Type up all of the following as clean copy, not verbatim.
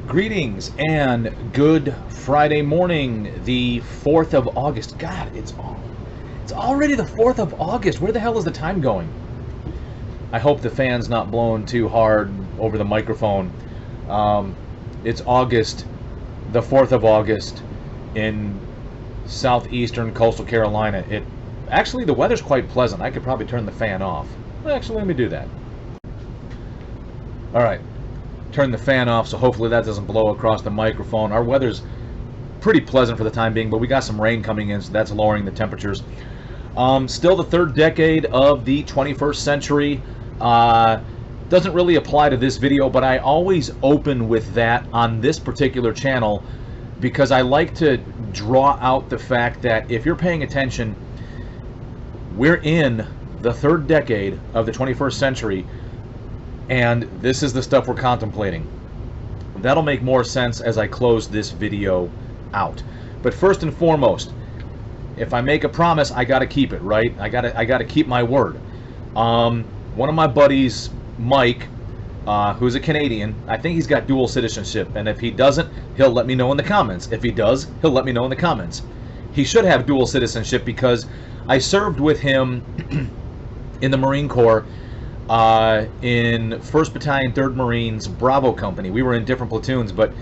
Greetings and good Friday morning, the 4th of August. God, it's already the 4th of August. Where the hell is the time going? I hope the fan's not blowing too hard over the microphone. It's August, the 4th of August in southeastern coastal Carolina. Actually, the weather's quite pleasant. I could probably turn the fan off. Actually, let me do that. All right. Turn the fan off, so hopefully that doesn't blow across the microphone. Our weather's pretty pleasant for the time being, but we got some rain coming in, so that's lowering the temperatures. Still the third decade of the 21st century. Doesn't really apply to this video, but I always open with that on this particular channel because I like to draw out the fact that if you're paying attention, we're in the third decade of the 21st century. And this is the stuff we're contemplating. That'll make more sense as I close this video out. But first and foremost, if I make a promise, I gotta keep it, right? I gotta keep my word. One of my buddies, Mike, who's a Canadian, I think he's got dual citizenship, and if he doesn't, he'll let me know in the comments. If he does, he'll let me know in the comments. He should have dual citizenship because I served with him in the Marine Corps. In 1st Battalion, 3rd Marines, Bravo Company. We were in different platoons, but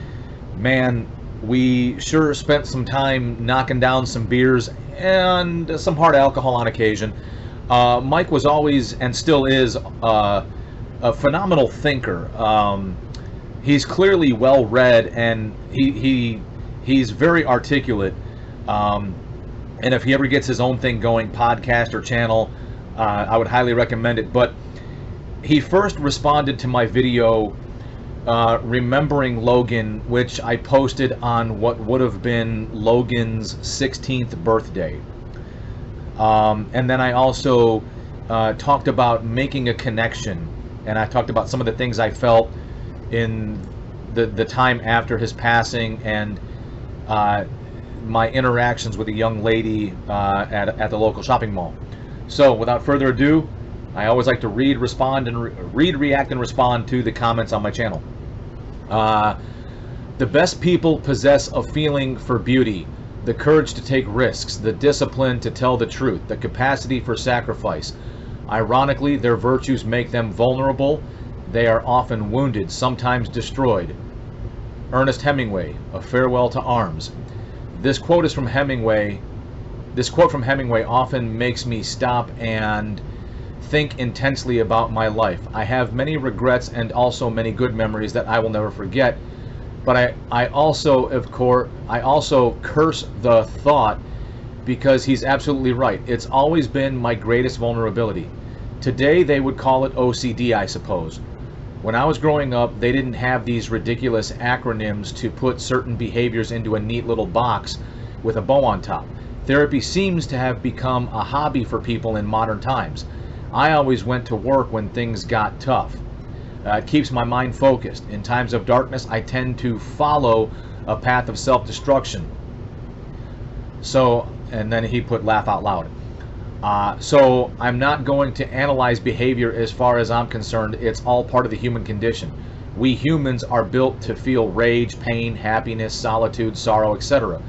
man, we sure spent some time knocking down some beers and some hard alcohol on occasion. Mike was always, and still is, a phenomenal thinker. He's clearly well-read, and he's very articulate. And if he ever gets his own thing going, podcast or channel, I would highly recommend it. But he first responded to my video remembering Logan, which I posted on what would have been Logan's 16th birthday. And then I also talked about making a connection, and I talked about some of the things I felt in the time after his passing, and my interactions with a young lady at the local shopping mall. So without further ado, I always like to read, react, and respond to the comments on my channel. The best people possess a feeling for beauty, the courage to take risks, the discipline to tell the truth, the capacity for sacrifice. Ironically, their virtues make them vulnerable. They are often wounded, sometimes destroyed. Ernest Hemingway, A Farewell to Arms. This quote from Hemingway often makes me stop and think intensely about my life. I have many regrets and also many good memories that I will never forget, but I also curse the thought because he's absolutely right. It's always been my greatest vulnerability. Today they would call it OCD, I suppose. When I was growing up, they didn't have these ridiculous acronyms to put certain behaviors into a neat little box with a bow on top. Therapy seems to have become a hobby for people in modern times. I always went to work when things got tough. It keeps my mind focused. In times of darkness, I tend to follow a path of self-destruction. So, and then he put laugh out loud. So I'm not going to analyze behavior as far as I'm concerned. It's all part of the human condition. We humans are built to feel rage, pain, happiness, solitude, sorrow, etc.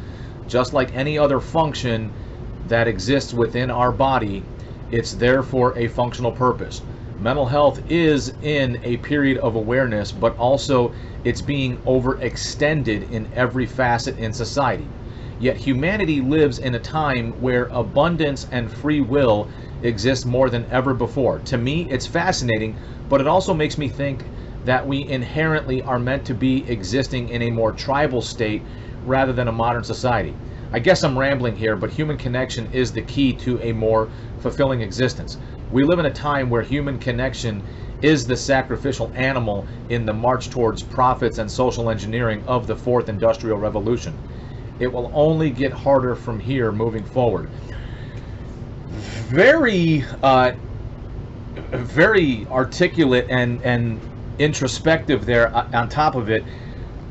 Just like any other function that exists within our body, it's there for a functional purpose. Mental health is in a period of awareness, but also it's being overextended in every facet in society. Yet humanity lives in a time where abundance and free will exist more than ever before. To me, it's fascinating, but it also makes me think that we inherently are meant to be existing in a more tribal state rather than a modern society. I guess I'm rambling here, but human connection is the key to a more fulfilling existence. We live in a time where human connection is the sacrificial animal in the march towards profits and social engineering of the Fourth Industrial Revolution. It will only get harder from here moving forward. Very articulate and introspective there on top of it.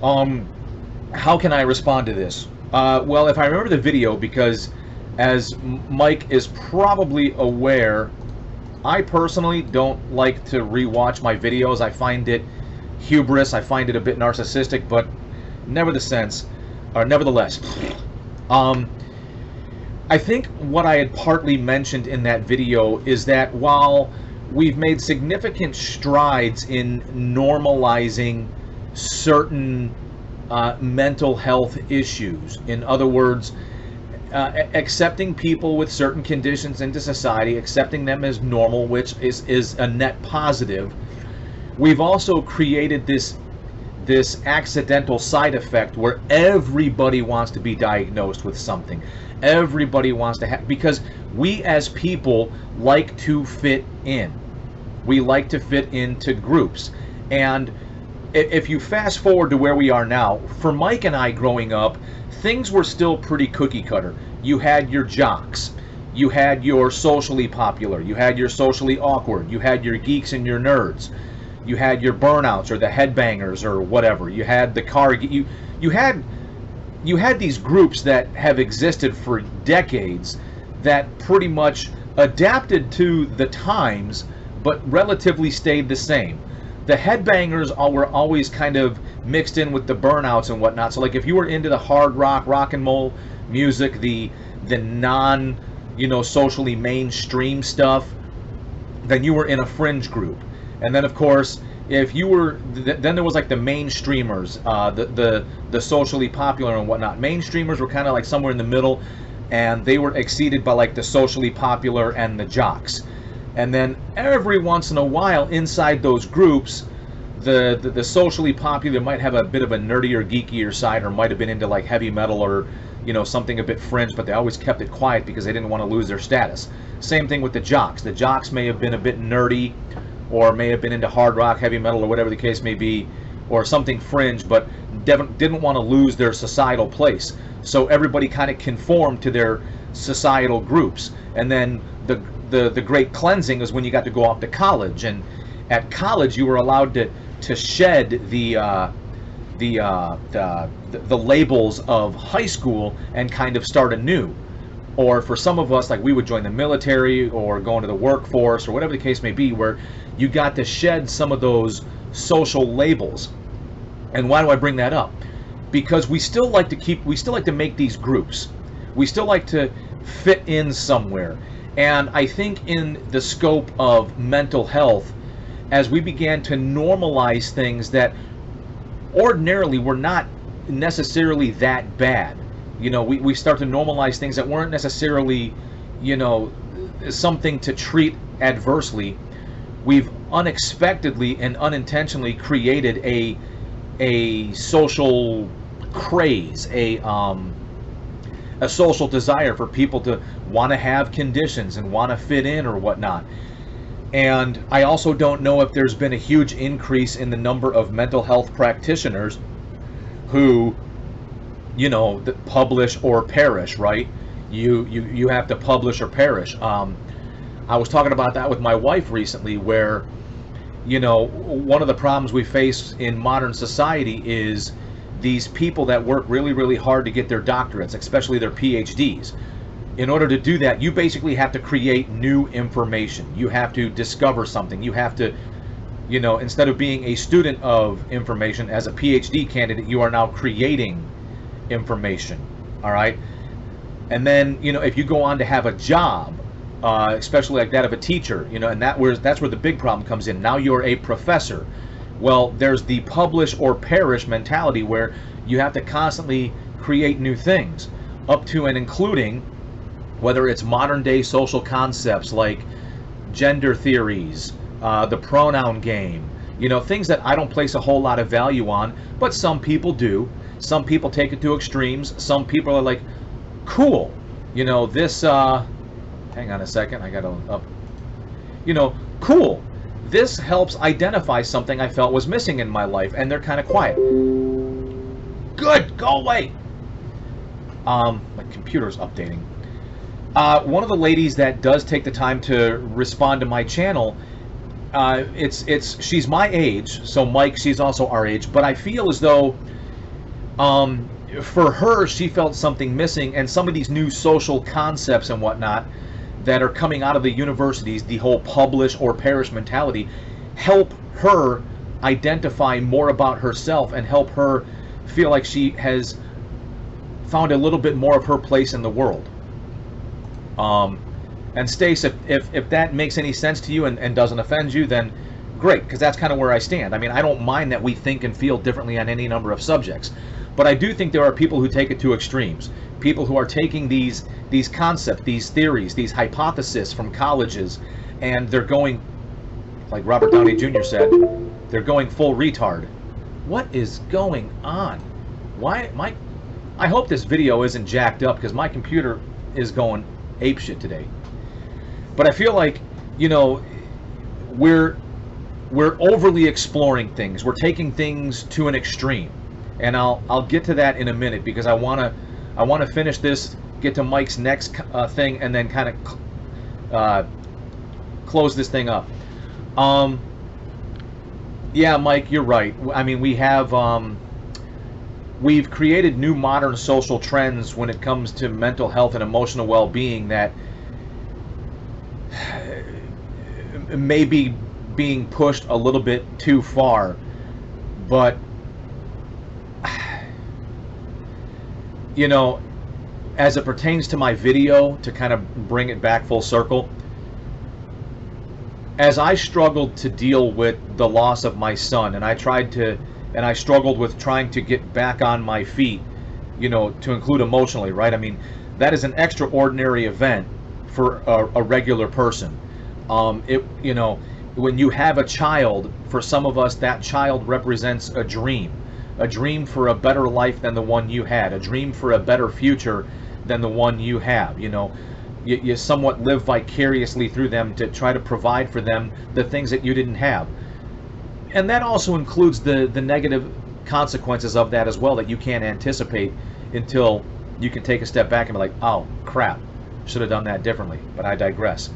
How can I respond to this? Well, if I remember the video, because as Mike is probably aware, I personally don't like to rewatch my videos. I find it hubris. I find it a bit narcissistic, but nevertheless, I think what I had partly mentioned in that video is that while we've made significant strides in normalizing certain mental health issues, in other words, accepting people with certain conditions into society, accepting them as normal, which is a net positive, we've also created this accidental side effect where everybody wants to be diagnosed with something. Everybody wants to have, because we as people like to fit in. We like to fit into groups. And if you fast forward to where we are now, for Mike and I growing up, things were still pretty cookie cutter. You had your jocks, you had your socially popular, you had your socially awkward, you had your geeks and your nerds, you had your burnouts or the headbangers or whatever, you had the car, you had these groups that have existed for decades that pretty much adapted to the times but relatively stayed the same. The headbangers were always kind of mixed in with the burnouts and whatnot. So like if you were into the hard rock and roll music, the non, socially mainstream stuff, then you were in a fringe group. And then of course, if you were, then there was like the mainstreamers, the socially popular and whatnot. Mainstreamers were kind of like somewhere in the middle, and they were exceeded by like the socially popular and the jocks. And then every once in a while inside those groups, the socially popular might have a bit of a nerdier, geekier side, or might have been into like heavy metal or something a bit fringe, but they always kept it quiet because they didn't want to lose their status. Same thing with the jocks. The jocks may have been a bit nerdy, or may have been into hard rock, heavy metal, or whatever the case may be, or something fringe, but didn't want to lose their societal place. So everybody kind of conformed to their societal groups. And then the great cleansing is when you got to go off to college, and at college you were allowed to shed the labels of high school and kind of start anew. Or for some of us, like we would join the military or go into the workforce or whatever the case may be, where you got to shed some of those social labels. And why do I bring that up? Because we still like to make these groups. We still like to fit in somewhere. And I think in the scope of mental health, as we began to normalize things that ordinarily were not necessarily that bad, we start to normalize things that weren't necessarily, something to treat adversely. We've unexpectedly and unintentionally created a social craze, a social desire for people to want to have conditions and want to fit in or whatnot. And I also don't know if there's been a huge increase in the number of mental health practitioners who, that publish or perish, right? You have to publish or perish. I was talking about that with my wife recently, where, one of the problems we face in modern society is these people that work really, really hard to get their doctorates, especially their PhDs. In order to do that, you basically have to create new information. You have to discover something. You have to, instead of being a student of information, as a PhD candidate, you are now creating information. All right. And then, if you go on to have a job, especially like that of a teacher, and that's where the big problem comes in. Now you're a professor. Well, there's the publish or perish mentality where you have to constantly create new things, up to and including whether it's modern day social concepts like gender theories, the pronoun game, things that I don't place a whole lot of value on, but some people do. Some people take it to extremes. Some people are like, cool, this, hang on a second, I gotta up, cool. This helps identify something I felt was missing in my life, and they're kind of quiet. Good, go away. My computer's updating. One of the ladies that does take the time to respond to my channel, she's my age, so Mike, she's also our age, but I feel as though, for her, she felt something missing, and some of these new social concepts and whatnot that are coming out of the universities, the whole publish or perish mentality, help her identify more about herself and help her feel like she has found a little bit more of her place in the world. And Stace, if that makes any sense to you and doesn't offend you, then great, because that's kind of where I stand. I mean, I don't mind that we think and feel differently on any number of subjects, but I do think there are people who take it to extremes. People who are taking these concepts, these theories, these hypotheses from colleges, and they're going, like Robert Downey Jr. said, they're going full retard. What is going on? I hope this video isn't jacked up, because my computer is going apeshit today. But I feel like, you know, we're overly exploring things. We're taking things to an extreme, and I'll get to that in a minute, because I want to finish this, get to Mike's next thing, and then kind of close this thing up. Yeah, Mike, you're right. I mean, we've created new modern social trends when it comes to mental health and emotional well-being that may be being pushed a little bit too far, but you know, as it pertains to my video, to kind of bring it back full circle, as I struggled to deal with the loss of my son, and I struggled with trying to get back on my feet, you know, to include emotionally, right? I mean, that is an extraordinary event for a regular person. You know, when you have a child, for some of us, that child represents a dream for a better life than the one you had, a dream for a better future than the one you have. You know, you somewhat live vicariously through them to try to provide for them the things that you didn't have. And that also includes the negative consequences of that as well, that you can't anticipate until you can take a step back and be like, oh crap, should have done that differently. But I digress.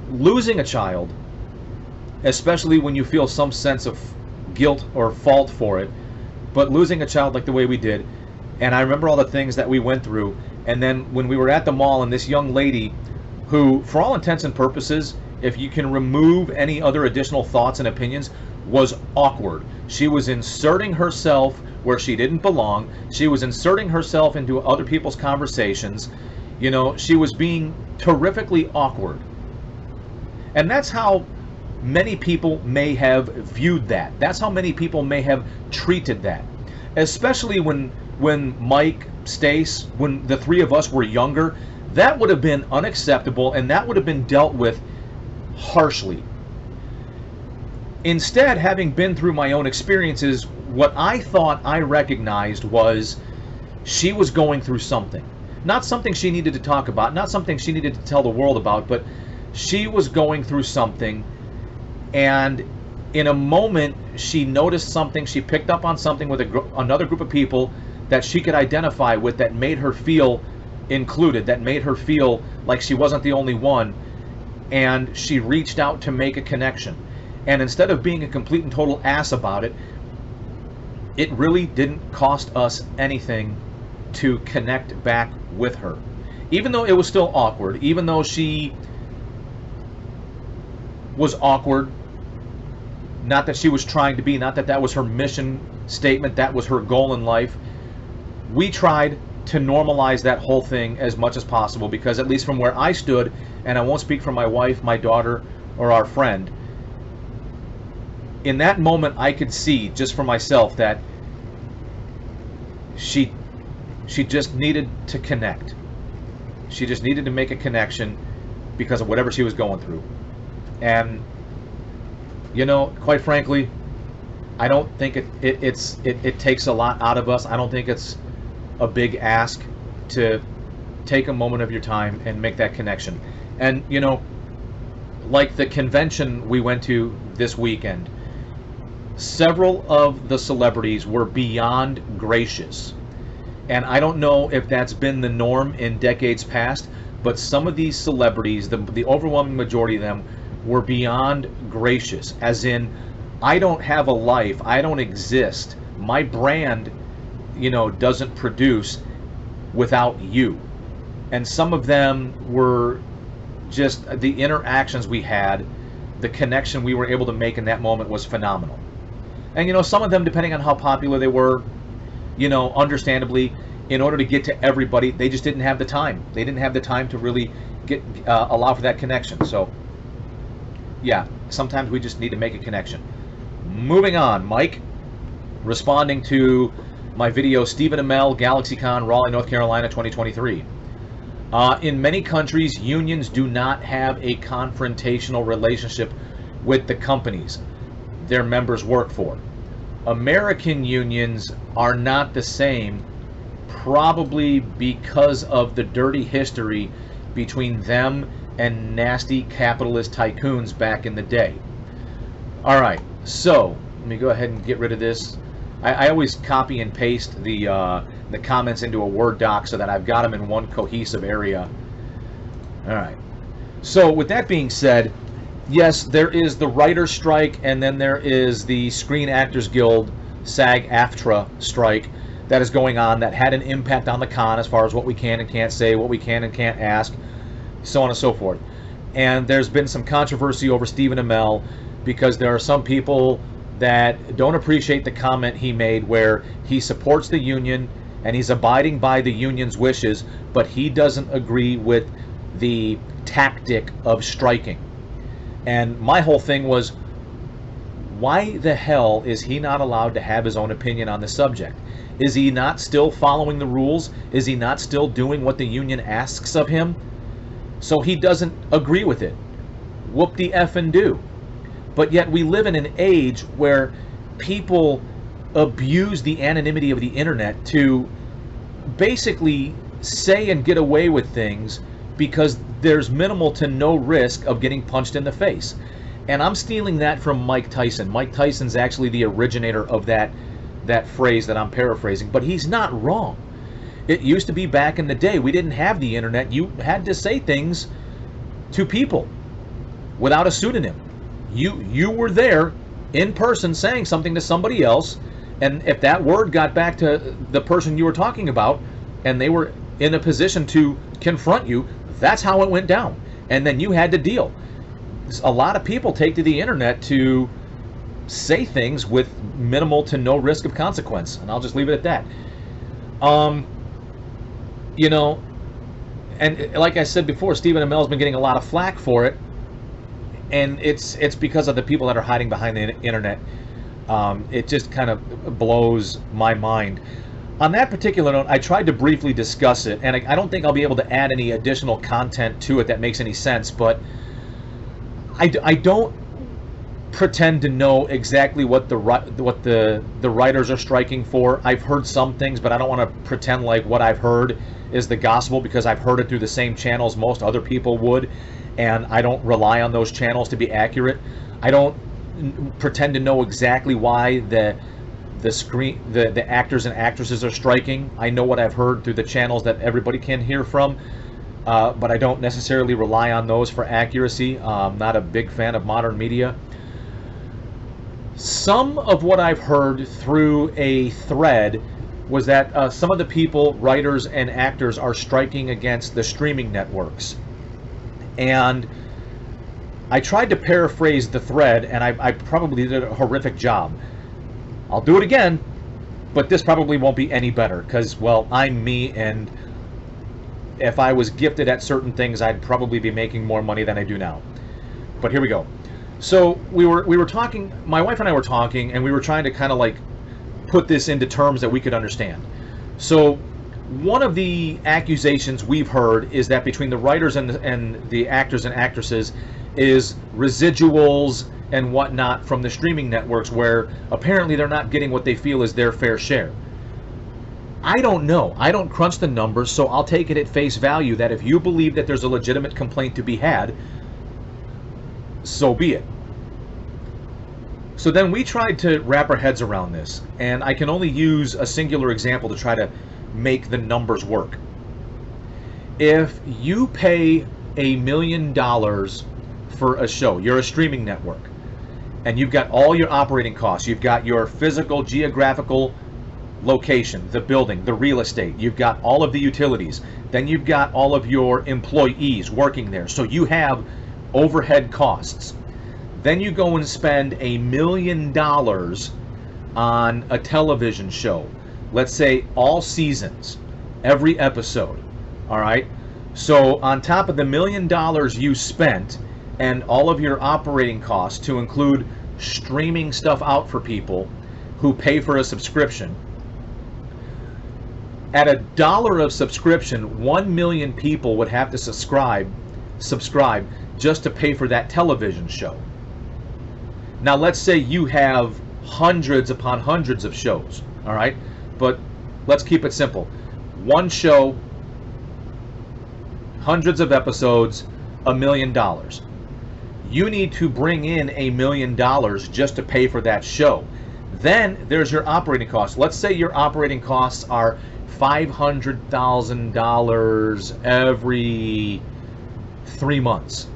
Losing a child, especially when you feel some sense of guilt or fault for it, but losing a child like the way we did, and I remember all the things that we went through, and then when we were at the mall, and this young lady who, for all intents and purposes, if you can remove any other additional thoughts and opinions, was awkward. She was inserting herself where she didn't belong. She was inserting herself into other people's conversations. You know, she was being terrifically awkward. And that's how many people may have viewed that. That's how many people may have treated that. Especially when Mike, Stace, when the three of us were younger, that would have been unacceptable, and that would have been dealt with harshly. Instead, having been through my own experiences, what I thought I recognized was she was going through something. Not something she needed to talk about, not something she needed to tell the world about, but she was going through something, and in a moment she noticed something, she picked up on something with another group of people that she could identify with, that made her feel included, that made her feel like she wasn't the only one, and she reached out to make a connection. And instead of being a complete and total ass about it, it really didn't cost us anything to connect back with her. Even though it was still awkward, even though she was awkward, not that she was trying to be, not that that was her mission statement, that was her goal in life, we tried to normalize that whole thing as much as possible, because at least from where I stood, and I won't speak for my wife, my daughter, or our friend, in that moment I could see just for myself that she just needed to connect. She just needed to make a connection because of whatever she was going through. And you know, quite frankly, I don't think it takes a lot out of us. I don't think it's a big ask to take a moment of your time and make that connection. And you know, like the convention we went to this weekend, several of the celebrities were beyond gracious. And I don't know if that's been the norm in decades past, but some of these celebrities, the overwhelming majority of them, were beyond gracious. As in, I don't have a life, I don't exist, my brand, you know, doesn't produce without you. And some of them were just, the interactions we had the connection we were able to make in that moment was phenomenal. And, you know, some of them, depending on how popular they were, you know, understandably, in order to get to everybody, they just didn't have the time. They didn't have the time to really allow for that connection. So, yeah, sometimes we just need to make a connection. Moving on, Mike, responding to my video, Stephen Amell, GalaxyCon, Raleigh, North Carolina, 2023. In many countries, unions do not have a confrontational relationship with the companies their members work for. American unions are not the same, probably because of the dirty history between them and nasty capitalist tycoons back in the day. All right, so let me go ahead and get rid of this. I always copy and paste the comments into a Word doc so that I've got them in one cohesive area. All right. So with that being said, yes, there is the writer's strike, and then there is the Screen Actors Guild SAG-AFTRA strike that is going on that had an impact on the con as far as what we can and can't say, what we can and can't ask, so on and so forth. And there's been some controversy over Stephen Amell because there are some people that don't appreciate the comment he made where he supports the union and he's abiding by the union's wishes, but he doesn't agree with the tactic of striking. And my whole thing was, why the hell is he not allowed to have his own opinion on the subject? Is he not still following the rules? Is he not still doing what the union asks of him? So he doesn't agree with it. Whoop-de-effing do. But yet we live in an age where people abuse the anonymity of the internet to basically say and get away with things because there's minimal to no risk of getting punched in the face. And I'm stealing that from Mike Tyson. Mike Tyson's actually the originator of that phrase that I'm paraphrasing, but he's not wrong. It used to be back in the day, we didn't have the internet. You had to say things to people without a pseudonym. You were there in person saying something to somebody else, and if that word got back to the person you were talking about and they were in a position to confront you, that's how it went down. And then you had to deal. A lot of people take to the internet to say things with minimal to no risk of consequence, and I'll just leave it at that. You know, and like I said before, Stephen Amell's been getting a lot of flack for it, and it's because of the people that are hiding behind the internet. It just kind of blows my mind. On that particular note, I tried to briefly discuss it, and I don't think I'll be able to add any additional content to it that makes any sense, but I don't pretend to know exactly what the writers are striking for. I've heard some things, but I don't want to pretend like what I've heard is the gospel because I've heard it through the same channels most other people would, and I don't rely on those channels to be accurate. I don't pretend to know exactly why the actors and actresses are striking. I know what I've heard through the channels that everybody can hear from, but I don't necessarily rely on those for accuracy. I'm not a big fan of modern media. Some of what I've heard through a thread was that some of the people, writers and actors, are striking against the streaming networks. And I tried to paraphrase the thread, and I probably did a horrific job. I'll do it again, but this probably won't be any better, because, well, I'm me, and if I was gifted at certain things, I'd probably be making more money than I do now. But here we go. So we were talking, my wife and I were talking, and we were trying to kind of like put this into terms that we could understand. So one of the accusations we've heard is that between the writers and the actors and actresses is residuals and whatnot from the streaming networks, where apparently they're not getting what they feel is their fair share. I don't know. I don't crunch the numbers, so I'll take it at face value that if you believe that there's a legitimate complaint to be had, so be it. So then we tried to wrap our heads around this, and I can only use a singular example to try to make the numbers work. If you pay $1 million for a show, you're a streaming network, and you've got all your operating costs, you've got your physical, geographical location, the building, the real estate, you've got all of the utilities, then you've got all of your employees working there, so you have overhead costs. Then you go and spend $1 million on a television show. Let's say all seasons, every episode. All right. So on top of the $1 million you spent and all of your operating costs, to include streaming stuff out for people who pay for a subscription, at $1 of subscription, 1 million people would have to subscribe just to pay for that television show. Now let's say you have hundreds upon hundreds of shows, all right? But let's keep it simple. One show, hundreds of episodes, $1 million. You need to bring in $1 million just to pay for that show. Then there's your operating costs. Let's say your operating costs are $500,000 every 3 months.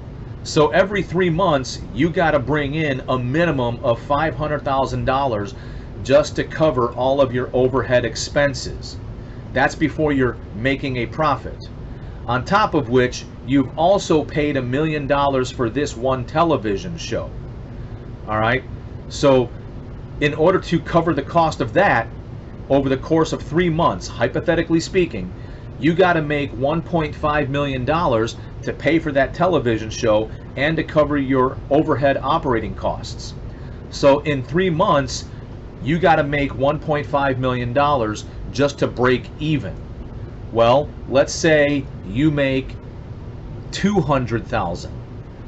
So every 3 months, you got to bring in a minimum of $500,000 just to cover all of your overhead expenses. That's before you're making a profit. On top of which, you've also paid $1 million for this one television show. All right? So in order to cover the cost of that, over the course of 3 months, hypothetically speaking, you got to make $1.5 million to pay for that television show and to cover your overhead operating costs. So in 3 months, you got to make $1.5 million just to break even. Well, let's say you make $200,000.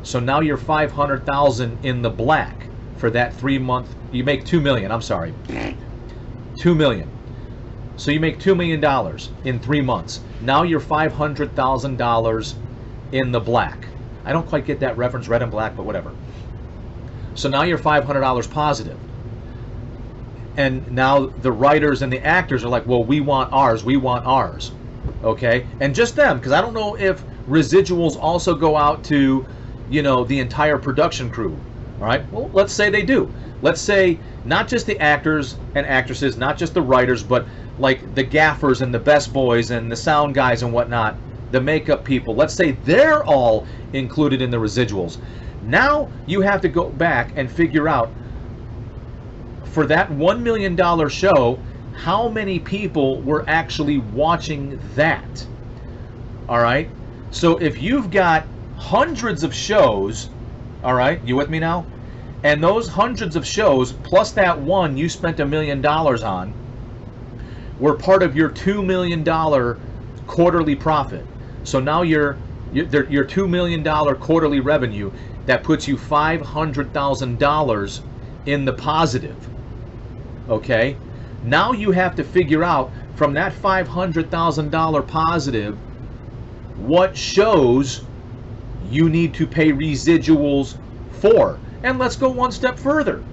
So now you're $500,000 in the black for that 3 month. You make $2 million. I'm sorry, $2 million. So you make $2 million in 3 months. Now you're $500,000 in the black. I don't quite get that reference, red and black, but whatever. So now you're $500 positive. And now the writers and the actors are like, well, we want ours, we want ours. Okay? And just them, because I don't know if residuals also go out to, you know, the entire production crew. All right? Well, let's say they do. Let's say not just the actors and actresses, not just the writers, but like the gaffers and the best boys and the sound guys and whatnot, the makeup people. Let's say they're all included in the residuals. Now you have to go back and figure out, for that $1 million show, how many people were actually watching that. All right? So if you've got hundreds of shows, all right, you with me now? And those hundreds of shows, plus that one you spent $1 million on, were part of your $2 million quarterly profit. So now your $2 million quarterly revenue, that puts you $500,000 in the positive. Okay? Now you have to figure out, from that $500,000 positive, what shows you need to pay residuals for. And let's go one step further.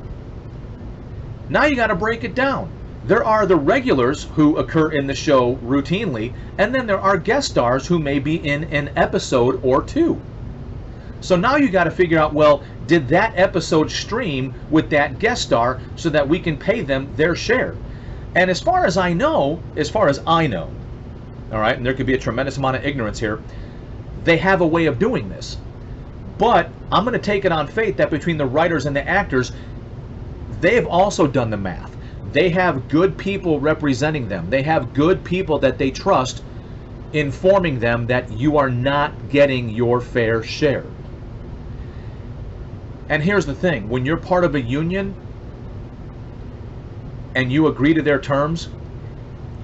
Now you got to break it down. There are the regulars who occur in the show routinely, and then there are guest stars who may be in an episode or two. So now you got to figure out, well, did that episode stream with that guest star so that we can pay them their share? And as far as I know, all right, and there could be a tremendous amount of ignorance here, they have a way of doing this. But I'm going to take it on faith that between the writers and the actors, they've also done the math. They have good people representing them. They have good people that they trust informing them that you are not getting your fair share. And here's the thing. When you're part of a union and you agree to their terms,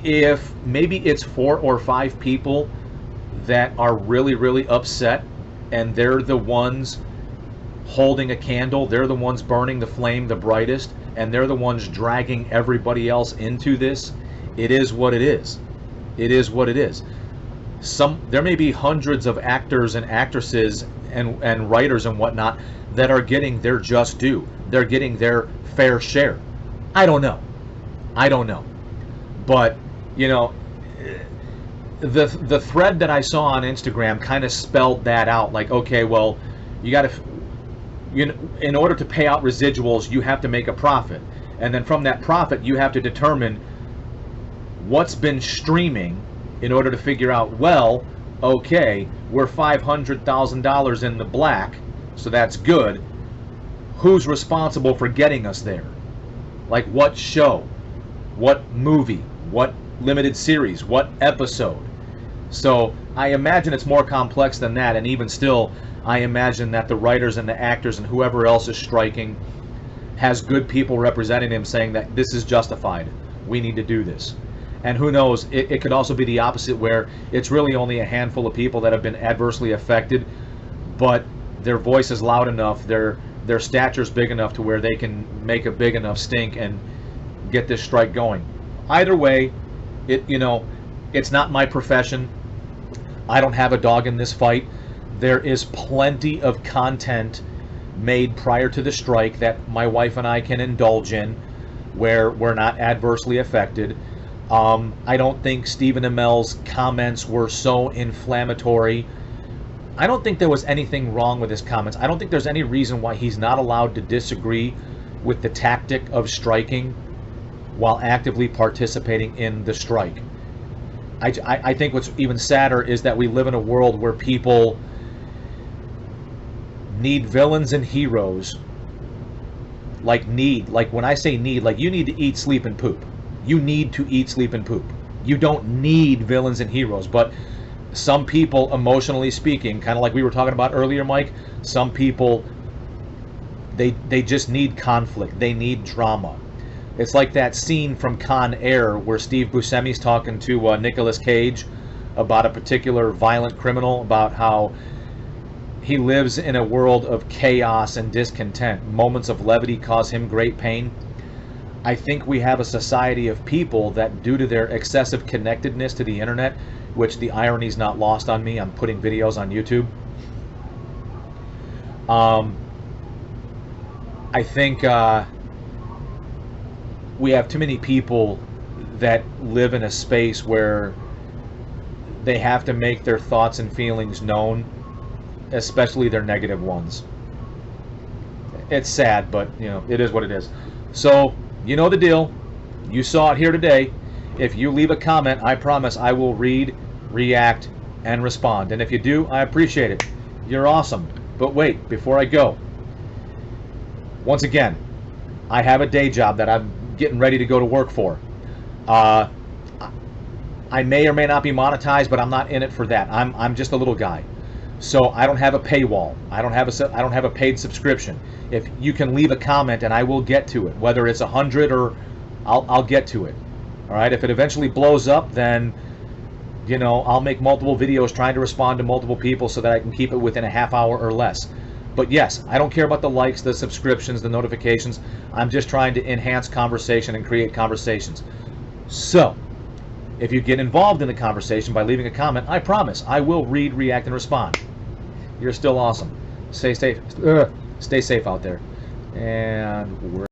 if maybe it's 4 or 5 people that are really, really upset, and they're the ones holding a candle, they're the ones burning the flame the brightest, and they're the ones dragging everybody else into this, it is what it is. It is what it is. There may be hundreds of actors and actresses and writers and whatnot that are getting their just due. They're getting their fair share. I don't know. But, you know, the thread that I saw on Instagram kind of spelled that out. Like, okay, well, you got to, in order to pay out residuals, you have to make a profit, and then from that profit, you have to determine what's been streaming in order to figure out, well, okay, we're $500,000 in the black, so that's good. who's responsible for getting us there? Like what show, what movie, what limited series, what episode? So I imagine it's more complex than that, and even still, I imagine that the writers and the actors and whoever else is striking has good people representing him saying that this is justified. We need to do this. And who knows, it could also be the opposite, where it's really only a handful of people that have been adversely affected, but their voice is loud enough, their stature's big enough to where they can make a big enough stink and get this strike going. Either way, it's not my profession. I don't have a dog in this fight. There is plenty of content made prior to the strike that my wife and I can indulge in where we're not adversely affected. I don't think Stephen Amell's comments were so inflammatory. I don't think there was anything wrong with his comments. I don't think there's any reason why he's not allowed to disagree with the tactic of striking while actively participating in the strike. I think what's even sadder is that we live in a world where people need villains and heroes. Like when I say need, like you need to eat, sleep, and poop. You need to eat, sleep, and poop. You don't need villains and heroes, but some people, emotionally speaking, kind of like we were talking about earlier, Mike, some people, they just need conflict. They need drama. It's like that scene from Con Air where Steve Buscemi's talking to Nicolas Cage about a particular violent criminal, about how he lives in a world of chaos and discontent. Moments of levity cause him great pain. I think we have a society of people that, due to their excessive connectedness to the internet, which the irony is not lost on me, I'm putting videos on YouTube. I think we have too many people that live in a space where they have to make their thoughts and feelings known, especially their negative ones. It's sad, but it is what it is. So you know the deal. You saw it here today. If you leave a comment, I promise I will read, react, and respond. And if you do, I appreciate it. You're awesome. But wait, before I go, once again, I have a day job that I'm getting ready to go to work for. I may or may not be monetized, but I'm not in it for that. I'm just a little guy. So I don't have a paywall. I don't have a paid subscription. If you can leave a comment and I will get to it, whether it's 100 or I'll get to it. All right. If it eventually blows up, then I'll make multiple videos trying to respond to multiple people so that I can keep it within a half hour or less. But yes, I don't care about the likes, the subscriptions, the notifications. I'm just trying to enhance conversation and create conversations. So if you get involved in the conversation by leaving a comment, I promise I will read, react, and respond. You're still awesome. Stay safe. Stay safe out there. And we're